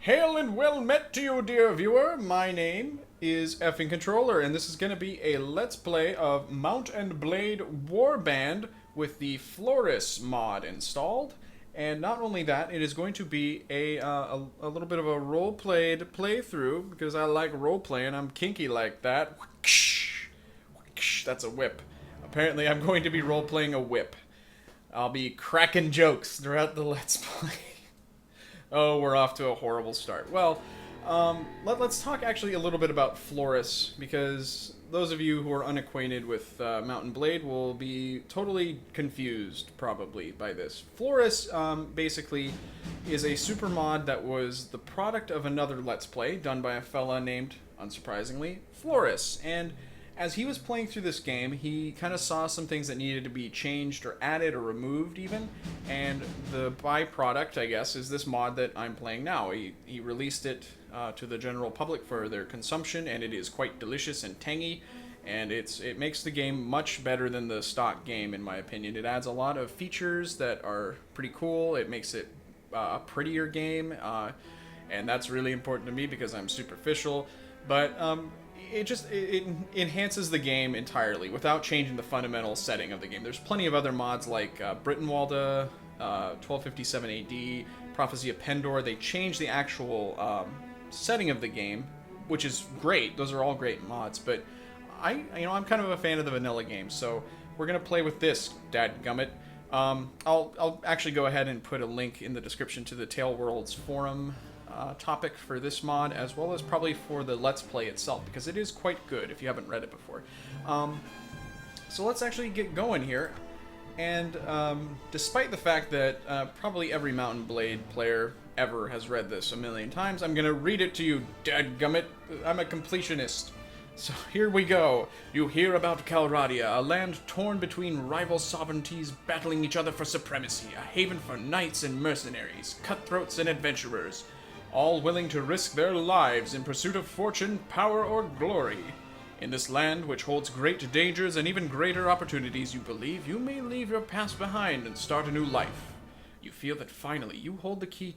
Hail and well met to you, dear viewer. My name is Effing Controller, and this is going to be a Let's Play of Mount and Blade Warband with the Floris mod installed. And not only that, it is going to be a little bit of a role-played playthrough, because I like role-playing. I'm kinky like that. That's a whip. Apparently, I'm going to be role-playing a whip. I'll be cracking jokes throughout the Let's Play. Oh, we're off to a horrible start. Well, let's talk actually a little bit about Floris, because those of you who are unacquainted with Mount and Blade will be totally confused, probably, by this. Floris, basically, is a super mod that was the product of another Let's Play done by a fella named, unsurprisingly, Floris. And as he was playing through this game, he kind of saw some things that needed to be changed or added or removed even, and the byproduct, I guess, is this mod that I'm playing now. He released it to the general public for their consumption, and it is quite delicious and tangy, and it makes the game much better than the stock game, in my opinion. It adds a lot of features that are pretty cool. It makes it a prettier game, and that's really important to me because I'm superficial, but it enhances the game entirely without changing the fundamental setting of the game. There's plenty of other mods like Brittenwalda, 1257 AD, Prophecy of Pendor. They change the actual setting of the game, which is great. Those are all great mods, but I'm kind of a fan of the vanilla game, so we're gonna play with this, dadgummit. I'll actually go ahead and put a link in the description to the Taleworlds forum topic for this mod, as well as probably for the Let's Play itself, because it is quite good if you haven't read it before. So let's actually get going here. And despite the fact that probably every Mount and Blade player ever has read this a million times, I'm going to read it to you, dadgummit. I'm a completionist. So here we go. You hear about Calradia, a land torn between rival sovereignties battling each other for supremacy, a haven for knights and mercenaries, cutthroats and adventurers, all willing to risk their lives in pursuit of fortune, power, or glory. In this land, which holds great dangers and even greater opportunities, you believe you may leave your past behind and start a new life. You feel that finally you hold the key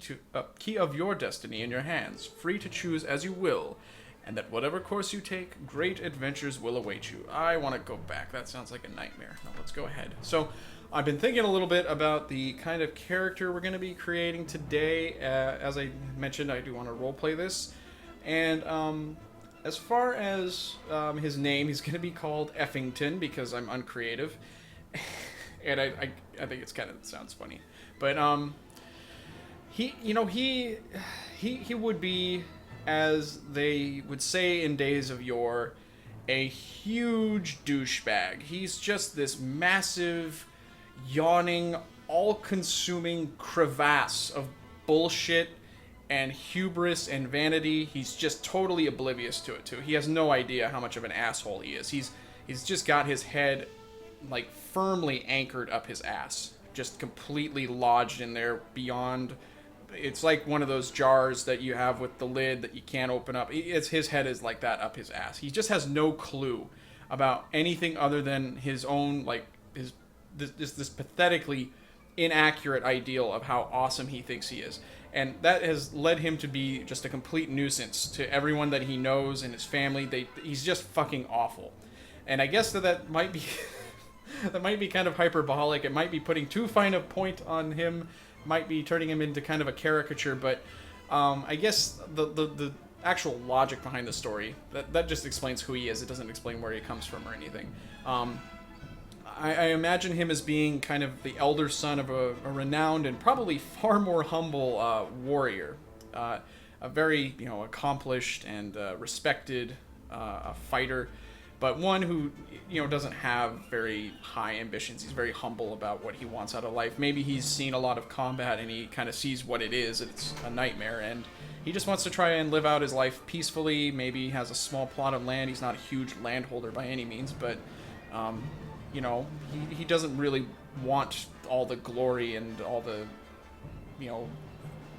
of your destiny in your hands, free to choose as you will, and that whatever course you take, great adventures will await you. I want to go back. That sounds like a nightmare. Now let's go ahead. So, I've been thinking a little bit about the kind of character we're going to be creating today. As I mentioned, I do want to roleplay this. And as far as his name, he's going to be called Effington because I'm uncreative. And I think it's kind of sounds funny. But he would be, as they would say in days of yore, a huge douchebag. He's just this massive, yawning, all-consuming crevasse of bullshit and hubris and vanity. He's just totally oblivious to it, too. He has no idea how much of an asshole he is. He's just got his head, like, firmly anchored up his ass. Just completely lodged in there beyond... It's like one of those jars that you have with the lid that you can't open up. His head is like that up his ass. He just has no clue about anything other than his own, like, this pathetically inaccurate ideal of how awesome he thinks he is. And that has led him to be just a complete nuisance to everyone that he knows and his family. He's just fucking awful. And I guess that might be that might be kind of hyperbolic. It might be putting too fine a point on him. Might be turning him into kind of a caricature, but I guess the actual logic behind the story, that just explains who he is. It doesn't explain where he comes from or anything. I imagine him as being kind of the elder son of a renowned and probably far more humble warrior. A very, accomplished and respected fighter, but one who, doesn't have very high ambitions. He's very humble about what he wants out of life. Maybe he's seen a lot of combat and he kind of sees what it is. It's a nightmare, and he just wants to try and live out his life peacefully. Maybe he has a small plot of land. He's not a huge landholder by any means, but... he doesn't really want all the glory and all the,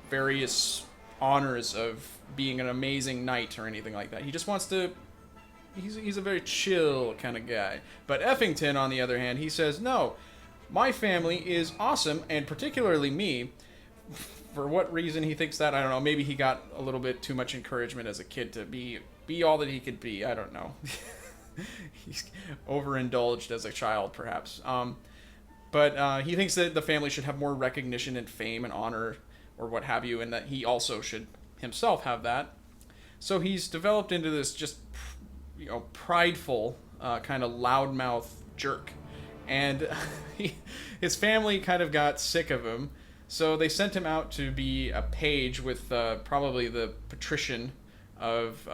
various honors of being an amazing knight or anything like that. He just wants to... He's a very chill kind of guy. But Effington, on the other hand, he says, no, my family is awesome, and particularly me, For what reason he thinks that, I don't know. Maybe he got a little bit too much encouragement as a kid to be all that he could be. I don't know. He's overindulged as a child, perhaps. But he thinks that the family should have more recognition and fame and honor or what have you, and that he also should himself have that. So he's developed into this just, prideful, kind of loudmouth jerk. And his family kind of got sick of him, so they sent him out to be a page with probably the patrician of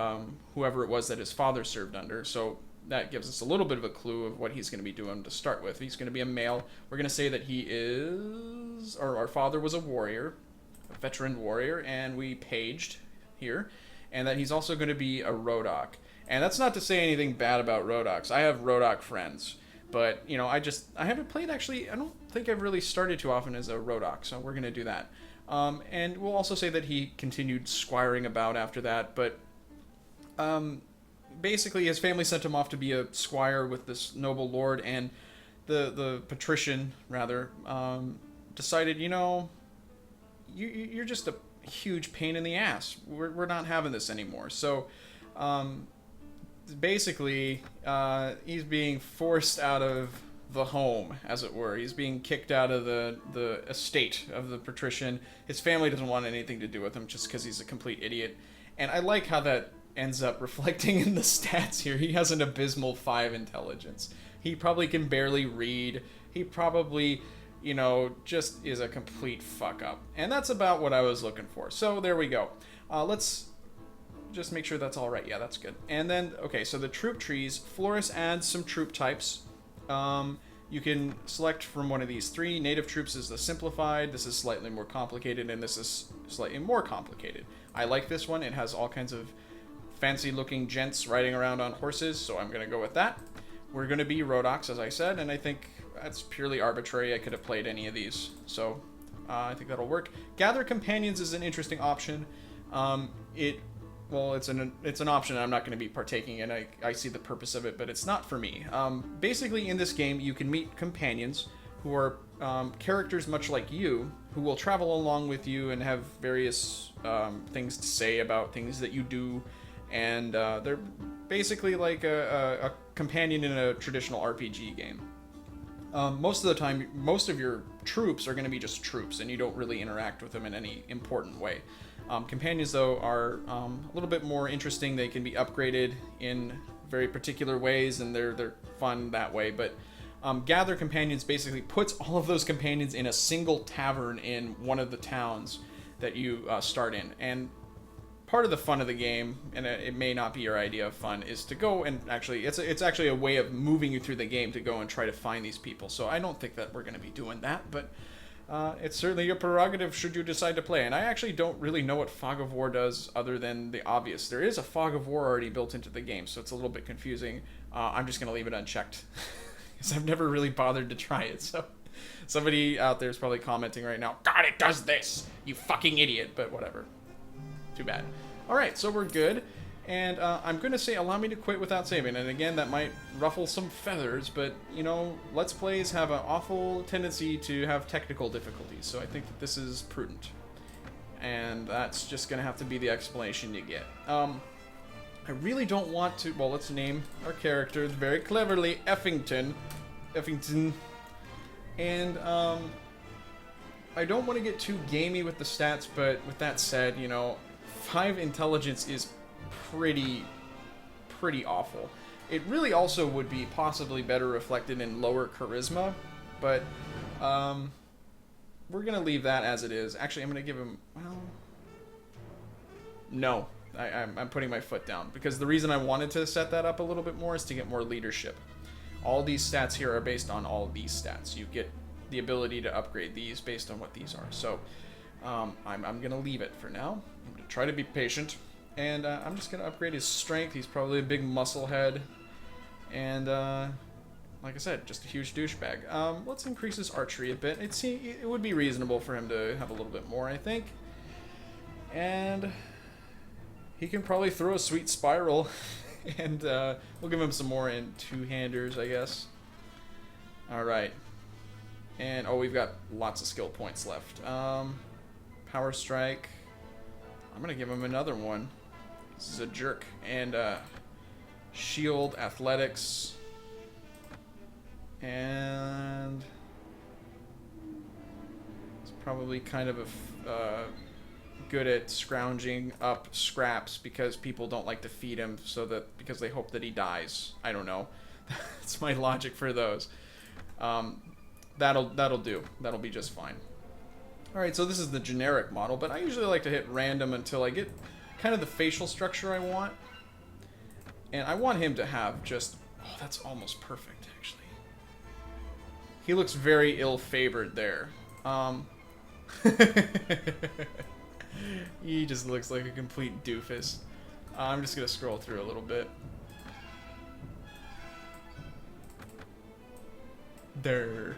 whoever it was that his father served under. So that gives us a little bit of a clue of what he's going to be doing to start with. He's going to be a male. We're going to say that he is, or our father was a warrior, a veteran warrior, and we paged here, and that he's also going to be a Rhodok. And that's not to say anything bad about Rhodoks. I have Rhodok friends, but I haven't played, actually. I don't think I've really started too often as a Rhodok, so we're going to do that. And we'll also say that he continued squiring about after that, but basically his family sent him off to be a squire with this noble lord, and the patrician, rather, decided, you're just a huge pain in the ass. We're not having this anymore. So basically he's being forced out of the home, as it were. He's being kicked out of the estate of the patrician. His family doesn't want anything to do with him just because he's a complete idiot. And I like how that ends up reflecting in the stats here. He has an abysmal 5 intelligence. He probably can barely read. He probably, just is a complete fuck up. And that's about what I was looking for. So there we go. Let's just make sure that's all right. Yeah, that's good. And then, okay, so the troop trees. Floris adds some troop types. You can select from one of these 3. Native troops is the simplified. This is slightly more complicated, and this is slightly more complicated. I like this one. It has all kinds of fancy-looking gents riding around on horses, so I'm going to go with that. We're going to be Rhodoks, as I said, and I think that's purely arbitrary. I could have played any of these, so I think that'll work. Gather companions is an interesting option. It's an option I'm not going to be partaking in. I see the purpose of it, but it's not for me. Basically, in this game, you can meet companions who are characters much like you, who will travel along with you and have various things to say about things that you do, and they're basically like a companion in a traditional RPG game. Most of the time, most of your troops are going to be just troops, and you don't really interact with them in any important way. Companions, though, are a little bit more interesting. They can be upgraded in very particular ways, and they're fun that way. But Gather Companions basically puts all of those companions in a single tavern in one of the towns that you start in. And part of the fun of the game, and it may not be your idea of fun, is to go and actually, it's actually a way of moving you through the game to go and try to find these people. So I don't think that we're going to be doing that, but it's certainly your prerogative should you decide to play. And I actually don't really know what Fog of War does other than the obvious. There is a Fog of War already built into the game, so it's a little bit confusing. I'm just going to leave it unchecked because I've never really bothered to try it. So somebody out there is probably commenting right now, God, it does this, you fucking idiot, but whatever. Too bad. Alright, so we're good. And I'm going to say, allow me to quit without saving. And again, that might ruffle some feathers, but, Let's Plays have an awful tendency to have technical difficulties. So I think that this is prudent. And that's just going to have to be the explanation you get. I really don't want to... Well, let's name our character very cleverly Effington. And, I don't want to get too gamey with the stats, but with that said, 5 intelligence is pretty awful. It really also would be possibly better reflected in lower charisma, but we're gonna leave that as it is. Actually, I'm gonna give him, well, no, I'm putting my foot down, because the reason I wanted to set that up a little bit more is to get more leadership. All these stats here are based on all these stats. You get the ability to upgrade these based on what these are. So I'm gonna leave it for now. I'm gonna try to be patient, and I'm just gonna upgrade his strength. He's probably a big muscle head, and like I said, just a huge douchebag. Let's increase his archery a bit. It would be reasonable for him to have a little bit more, I think. And he can probably throw a sweet spiral, and we'll give him some more in two-handers, I guess. All right. And, oh, we've got lots of skill points left. Power Strike. I'm gonna give him another one. This is a jerk. And Shield, Athletics. And it's probably kind of a good at scrounging up scraps because people don't like to feed him, because they hope that he dies. I don't know. That's my logic for those. That'll do. That'll be just fine. All right, so this is the generic model, but I usually like to hit random until I get kind of the facial structure I want. And I want him to have just... Oh, that's almost perfect, actually. He looks very ill-favored there. He just looks like a complete doofus. I'm just gonna scroll through a little bit. There.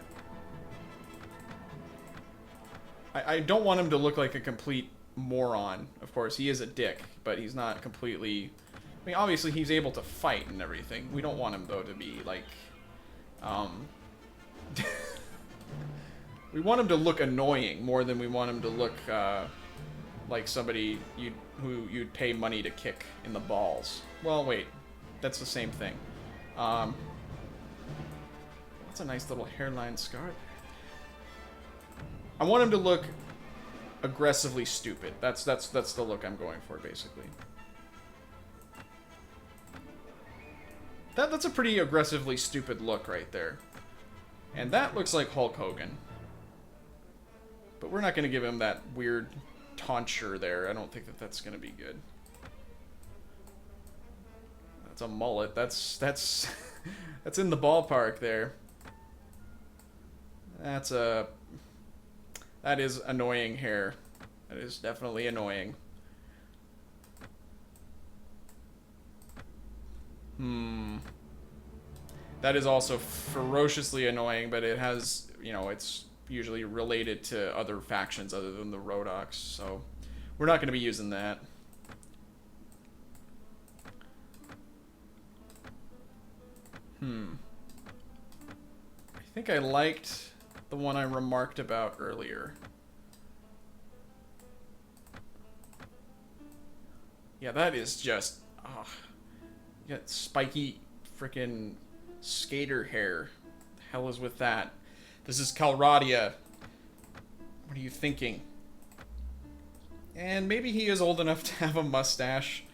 I don't want him to look like a complete moron. Of course, he is a dick, but he's not completely... I mean, obviously he's able to fight and everything. We don't want him, though, to be, like... We want him to look annoying more than we want him to look, like somebody who you'd pay money to kick in the balls. Well, wait. That's the same thing. That's a nice little hairline scar. I want him to look aggressively stupid. That's the look I'm going for, basically. That's a pretty aggressively stupid look right there. And that looks like Hulk Hogan. But we're not going to give him that weird tonsure there. I don't think that's going to be good. That's a mullet. That's that's in the ballpark there. That is annoying hair. That is definitely annoying. That is also ferociously annoying, but it has, you know, it's usually related to other factions other than the Rhodoks, so we're not going to be using that. I think I liked the one I remarked about earlier. Yeah, that is just... Oh, you got spiky frickin' skater hair. The hell is with that? This is Calradia. What are you thinking? And maybe he is old enough to have a mustache.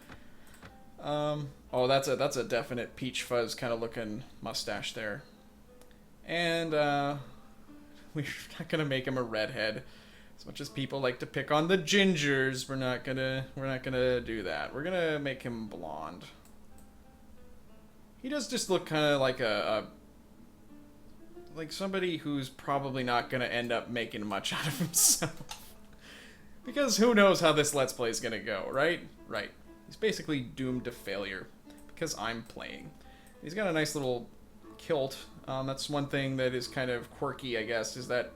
Oh, that's a definite peach fuzz kind of looking mustache there. And we're not gonna make him a redhead. As much as people like to pick on the gingers, we're not gonna do that. We're gonna make him blonde. He does just look kind of like like somebody who's probably not gonna end up making much out of himself. Because who knows how this Let's Play is gonna go, right? Right. He's basically doomed to failure because I'm playing. He's got a nice little kilt. That's one thing that is kind of quirky, I guess, is that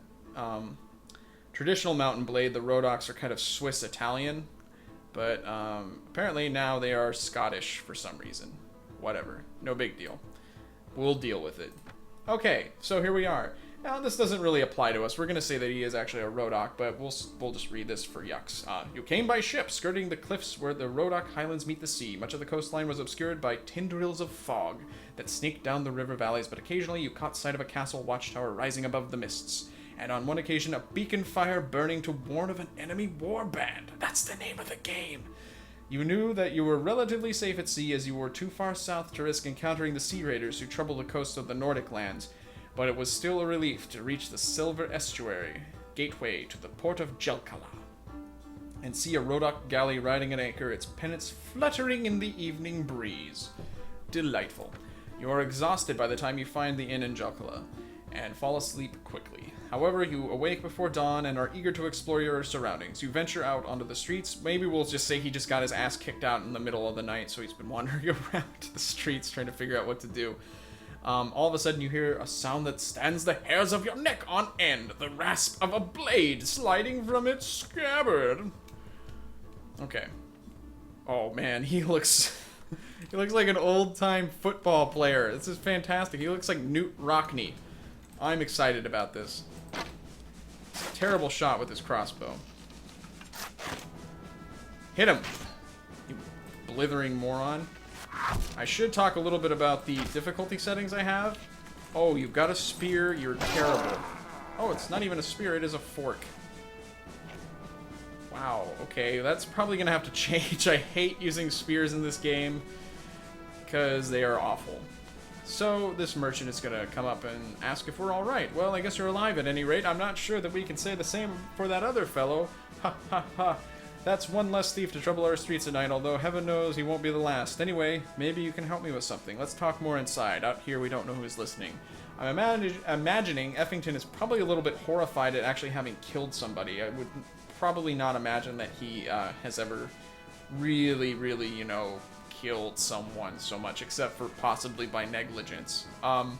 traditional Mountain Blade, the Rhodoks are kind of Swiss-Italian, but apparently now they are Scottish for some reason. Whatever. No big deal. We'll deal with it. Okay, so here we are. Now, this doesn't really apply to us. We're going to say that he is actually a Rhodok, but we'll just read this for yucks. You came by ship, skirting the cliffs where the Rhodok highlands meet the sea. Much of the coastline was obscured by tendrils of fog that snaked down the river valleys, but occasionally you caught sight of a castle watchtower rising above the mists. And on one occasion, a beacon fire burning to warn of an enemy warband. That's the name of the game. You knew that you were relatively safe at sea as you were too far south to risk encountering the sea raiders who trouble the coast of the Nordic lands. But it was still a relief to reach the Silver Estuary, gateway to the port of Jelkala, and see a Rhodok galley riding at anchor, its pennants fluttering in the evening breeze. Delightful. You are exhausted by the time you find the inn in Jelkala, and fall asleep quickly. However, you awake before dawn and are eager to explore your surroundings. You venture out onto the streets. Maybe we'll just say he just got his ass kicked out in the middle of the night, so he's been wandering around the streets trying to figure out what to do. All of a sudden you hear a sound that stands the hairs of your neck on end, the rasp of a blade sliding from its scabbard. Okay. Oh man, he looks like an old-time football player. This is fantastic. He looks like Newt Rockney. I'm excited about this. Terrible shot with his crossbow. Hit him! You blithering moron. I should talk a little bit about the difficulty settings I have. Oh, you've got a spear. You're terrible. Oh, it's not even a spear. It is a fork. Wow, okay. That's probably going to have to change. I hate using spears in this game because they are awful. So, this merchant is going to come up and ask if we're alright. Well, I guess you're alive at any rate. I'm not sure that we can say the same for that other fellow. Ha ha ha. That's one less thief to trouble our streets at night, although heaven knows he won't be the last. Anyway, maybe you can help me with something. Let's talk more inside. Out here, we don't know who's listening. I'm imagining Effington is probably a little bit horrified at actually having killed somebody. I would probably not imagine that he has ever really, you know, killed someone so much, except for possibly by negligence. So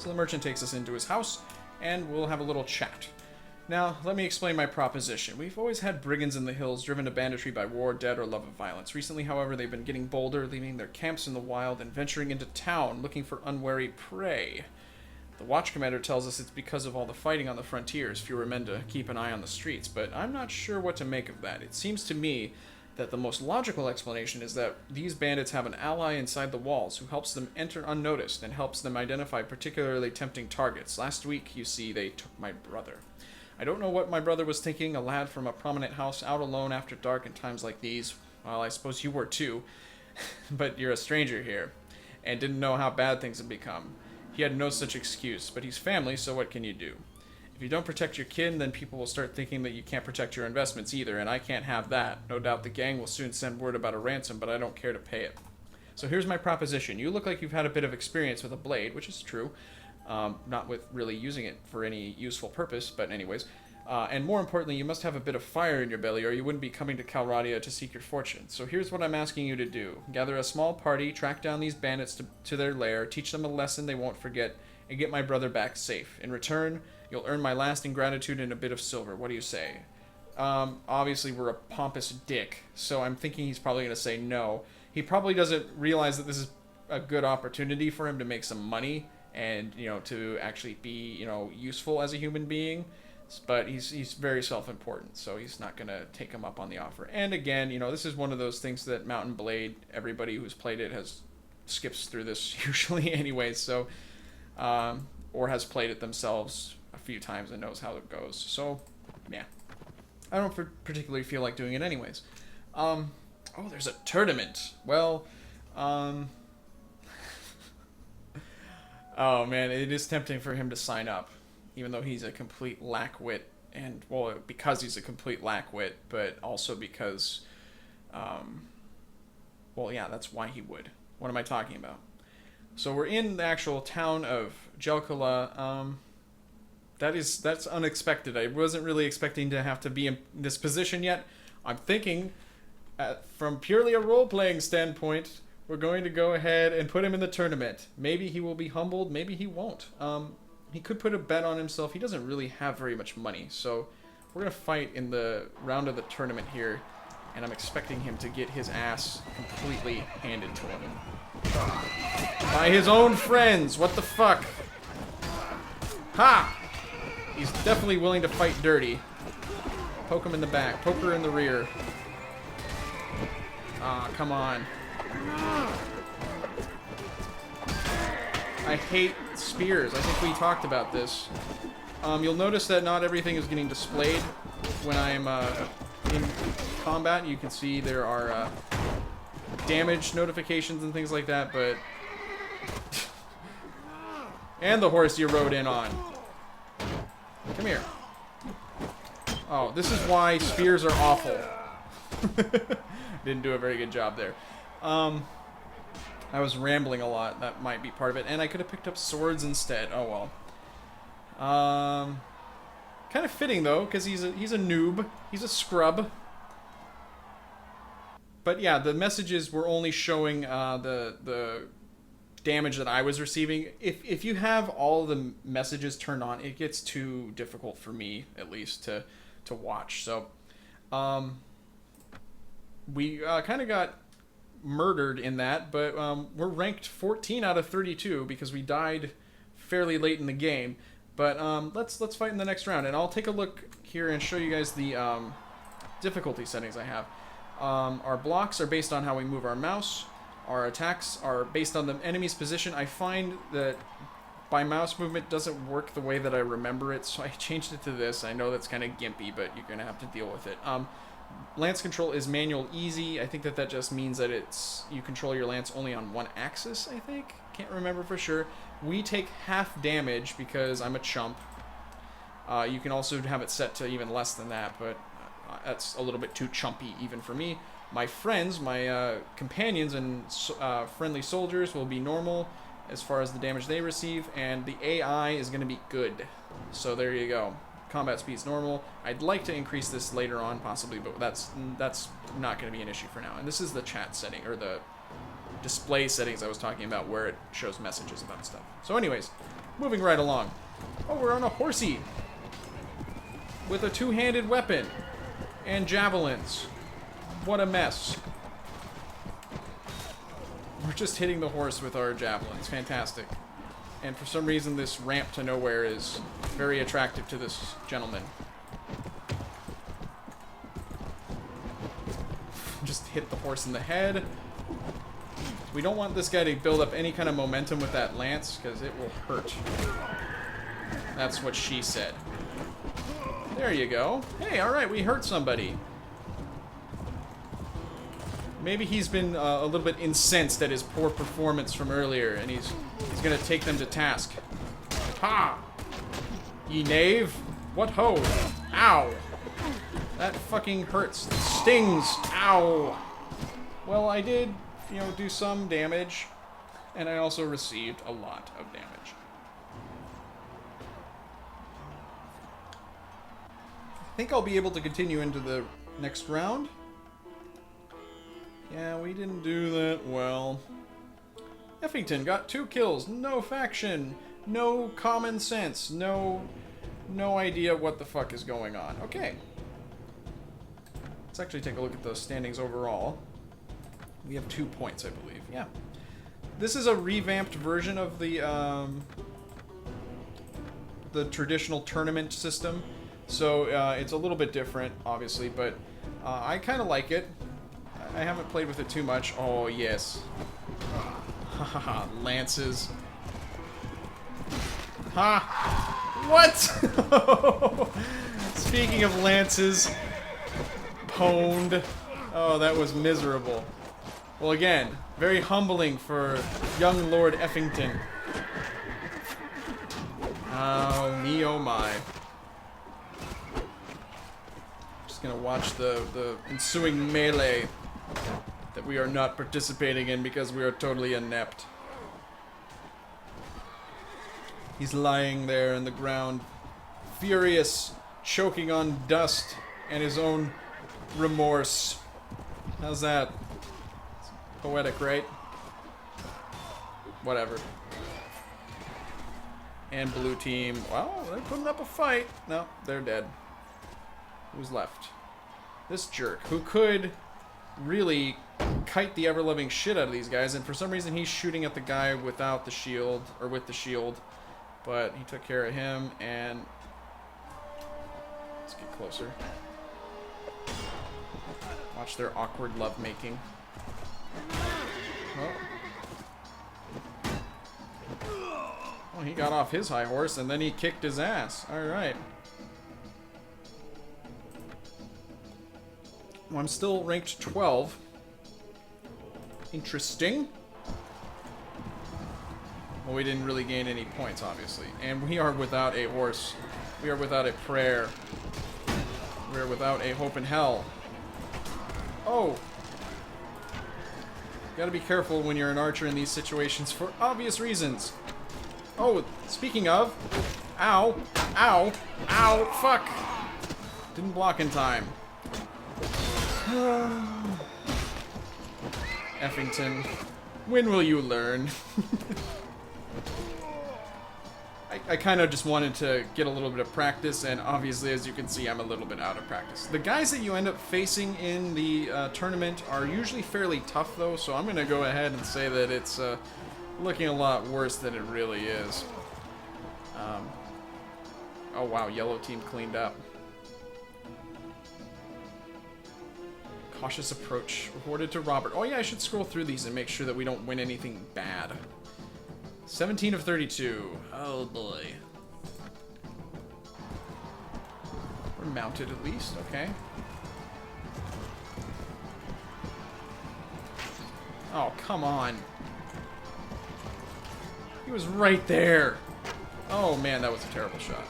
the merchant takes us into his house, and we'll have a little chat. Now, let me explain my proposition. We've always had brigands in the hills, driven to banditry by war, debt, or love of violence. Recently, however, they've been getting bolder, leaving their camps in the wild and venturing into town, looking for unwary prey. The watch commander tells us it's because of all the fighting on the frontiers, fewer men to keep an eye on the streets, but I'm not sure what to make of that. It seems to me that the most logical explanation is that these bandits have an ally inside the walls who helps them enter unnoticed and helps them identify particularly tempting targets. Last week, you see, they took my brother. I don't know what my brother was thinking, a lad from a prominent house out alone after dark in times like these. Well, I suppose you were too, but you're a stranger here, and didn't know how bad things had become. He had no such excuse, but he's family, so what can you do? If you don't protect your kin, then people will start thinking that you can't protect your investments either, and I can't have that. No doubt the gang will soon send word about a ransom, but I don't care to pay it. So here's my proposition. You look like you've had a bit of experience with a blade, which is true. Not with really using it for any useful purpose, but anyways. And more importantly, you must have a bit of fire in your belly, or you wouldn't be coming to Calradia to seek your fortune. So here's what I'm asking you to do. Gather a small party, track down these bandits to their lair, teach them a lesson they won't forget, and get my brother back safe. In return, you'll earn my lasting gratitude and a bit of silver. What do you say? Obviously, we're a pompous dick, so I'm thinking he's probably going to say no. He probably doesn't realize that this is a good opportunity for him to make some money, and, you know, to actually be, you know, useful as a human being. But he's very self-important, so he's not going to take him up on the offer. And again, you know, this is one of those things that Mount and Blade, everybody who's played it skips through this usually anyways, so, or has played it themselves a few times and knows how it goes. So, yeah. I don't particularly feel like doing it anyways. Oh, there's a tournament. Well, oh man, it is tempting for him to sign up, even though he's a complete lackwit, and, well, because he's a complete lackwit, but also because, well, yeah, that's why he would. What am I talking about? So we're in the actual town of Jelkola. That's unexpected. I wasn't really expecting to have to be in this position yet. I'm thinking, from purely a role-playing standpoint, we're going to go ahead and put him in the tournament. Maybe he will be humbled, maybe he won't. He could put a bet on himself. He doesn't really have very much money, so we're going to fight in the round of the tournament here, and I'm expecting him to get his ass completely handed to him. By his own friends! What the fuck? Ha! He's definitely willing to fight dirty. Poke him in the back. Poke her in the rear. Ah, come on. I hate spears. I think we talked about this. You'll notice that not everything is getting displayed when I'm in combat. You can see there are damage notifications and things like that, but... and the horse you rode in on. Come here. Oh, this is why spears are awful. Didn't do a very good job there. I was rambling a lot. That might be part of it. And I could have picked up swords instead. Oh well. Kind of fitting though, because he's a noob. He's a scrub. But yeah, the messages were only showing the damage that I was receiving. If you have all the messages turned on, it gets too difficult for me, at least, to watch. So, we kind of got murdered in that, but we're ranked 14 out of 32 because we died fairly late in the game. But let's fight in the next round, and I'll take a look here and show you guys the difficulty settings I have. Our blocks are based on how we move our mouse. Our attacks are based on the enemy's position. I find that by mouse movement doesn't work the way that I remember it, so I changed it to this. I know that's kind of gimpy, but you're going to have to deal with it. Lance control is manual easy. I think that just means that you control your lance only on one axis, I think. Can't remember for sure. We take half damage because I'm a chump. You can also have it set to even less than that, but that's a little bit too chumpy even for me. My friends, my companions and friendly soldiers will be normal as far as the damage they receive, and the AI is going to be good. So there you go. Combat speed's normal. I'd like to increase this later on, possibly, but that's not going to be an issue for now. And this is the chat setting, or the display settings I was talking about, where it shows messages about stuff. So anyways, moving right along. Oh, we're on a horsey with a two-handed weapon and javelins. What a mess. We're just hitting the horse with our javelins. Fantastic. And for some reason, this ramp to nowhere is very attractive to this gentleman. Just hit the horse in the head. We don't want this guy to build up any kind of momentum with that lance, because it will hurt. That's what she said. There you go. Hey, alright, we hurt somebody. Maybe he's been a little bit incensed at his poor performance from earlier, and he's gonna take them to task. Ha! Ye knave! What ho! Ow! That fucking hurts. It stings! Ow! Well, I did, do some damage, and I also received a lot of damage. I think I'll be able to continue into the next round. Yeah, we didn't do that well. Effington got 2 kills, no faction, no common sense, no idea what the fuck is going on. Okay. Let's actually take a look at the standings overall. We have 2 points, I believe. Yeah. This is a revamped version of the traditional tournament system. So it's a little bit different, obviously, but I kind of like it. I haven't played with it too much. Oh, yes. Haha, lances. Ha! What? Speaking of lances, pwned. Oh, that was miserable. Well, again, very humbling for young Lord Effington. Oh, me oh my. Just gonna watch the ensuing melee that we are not participating in because we are totally inept. He's lying there in the ground, furious, choking on dust and his own remorse. How's that? It's poetic, right? Whatever. And blue team, well, they're putting up a fight. No, they're dead. Who's left? This jerk, who could really kite the ever-loving shit out of these guys, and for some reason he's shooting at the guy without the shield, or with the shield, but he took care of him, and let's get closer. Watch their awkward lovemaking. Oh, he got off his high horse, and then he kicked his ass. Alright. Well, I'm still ranked 12. Interesting. Well, we didn't really gain any points, obviously. And we are without a horse. We are without a prayer. We are without a hope in hell. Oh! Gotta be careful when you're an archer in these situations for obvious reasons. Oh, speaking of... Ow! Ow! Ow! Fuck! Didn't block in time. Effington, when will you learn? I kind of just wanted to get a little bit of practice, and obviously, as you can see, I'm a little bit out of practice. The guys that you end up facing in the tournament are usually fairly tough, though, so I'm going to go ahead and say that it's looking a lot worse than it really is. Oh wow, yellow team cleaned up. Cautious approach. Reported to Robert. Oh yeah, I should scroll through these and make sure that we don't win anything bad. 17 of 32. Oh boy. We're mounted at least, okay. Oh, come on. He was right there. Oh man, that was a terrible shot.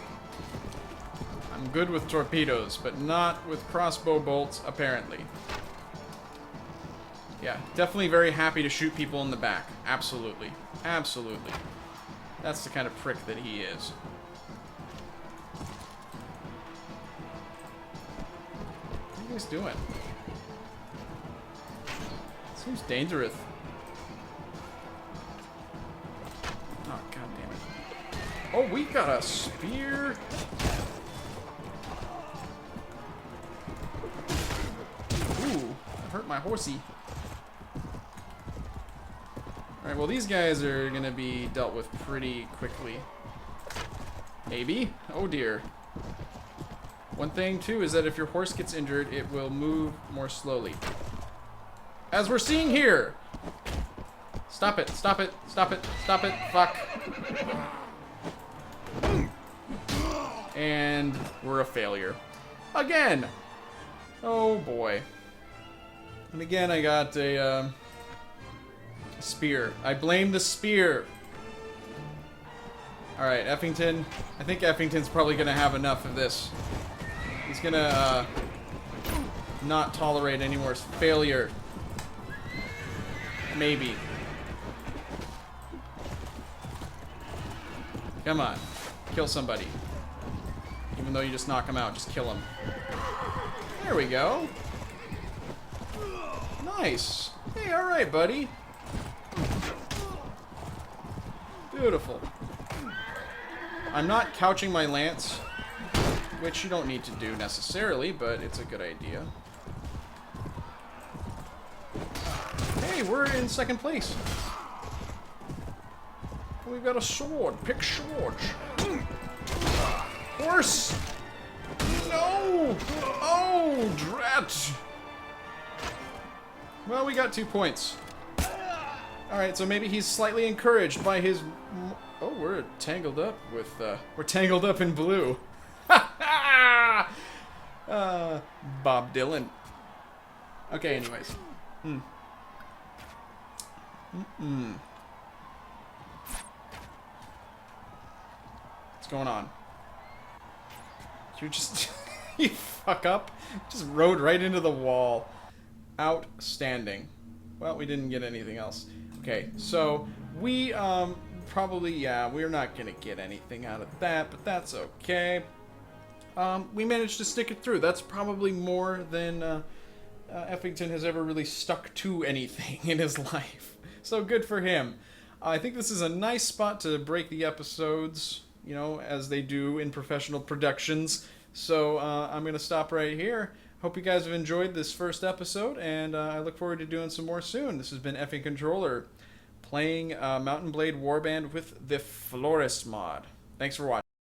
I'm good with torpedoes, but not with crossbow bolts, apparently. Yeah, definitely very happy to shoot people in the back. Absolutely. Absolutely. That's the kind of prick that he is. What are you guys doing? Seems dangerous. Oh, god damn it. Oh, we got a spear. Ooh, that hurt my horsey. Alright, well these guys are gonna be dealt with pretty quickly. Maybe? Oh dear. One thing too is that if your horse gets injured, it will move more slowly. As we're seeing here! Stop it, stop it, stop it, stop it, fuck. And we're a failure. Again! Oh boy. And again I got a spear. I blame the spear. Alright, Effington. I think Effington's probably gonna have enough of this. He's gonna not tolerate any more failure. Maybe. Come on. Kill somebody. Even though you just knock him out, just kill him. There we go. Nice. Hey, alright, buddy. Beautiful. I'm not couching my lance, which you don't need to do necessarily, but it's a good idea. Hey, we're in second place. We've got a sword. Pick swords. Horse! No! Oh, drat! Well, we got 2 points. Alright, so maybe he's slightly encouraged by his... Oh, we're tangled up with... we're tangled up in blue. Bob Dylan. Okay, anyways. What's going on? You just... you fuck up? Just rode right into the wall. Outstanding. Well, we didn't get anything else. Okay, so we probably, yeah, we're not gonna get anything out of that, but that's okay. We managed to stick it through. That's probably more than Effington has ever really stuck to anything in his life. So good for him. I think this is a nice spot to break the episodes, you know, as they do in professional productions. So I'm gonna stop right here. Hope you guys have enjoyed this first episode, and I look forward to doing some more soon. This has been Effing Controller, playing Mountain Blade Warband with the Floris mod. Thanks for watching.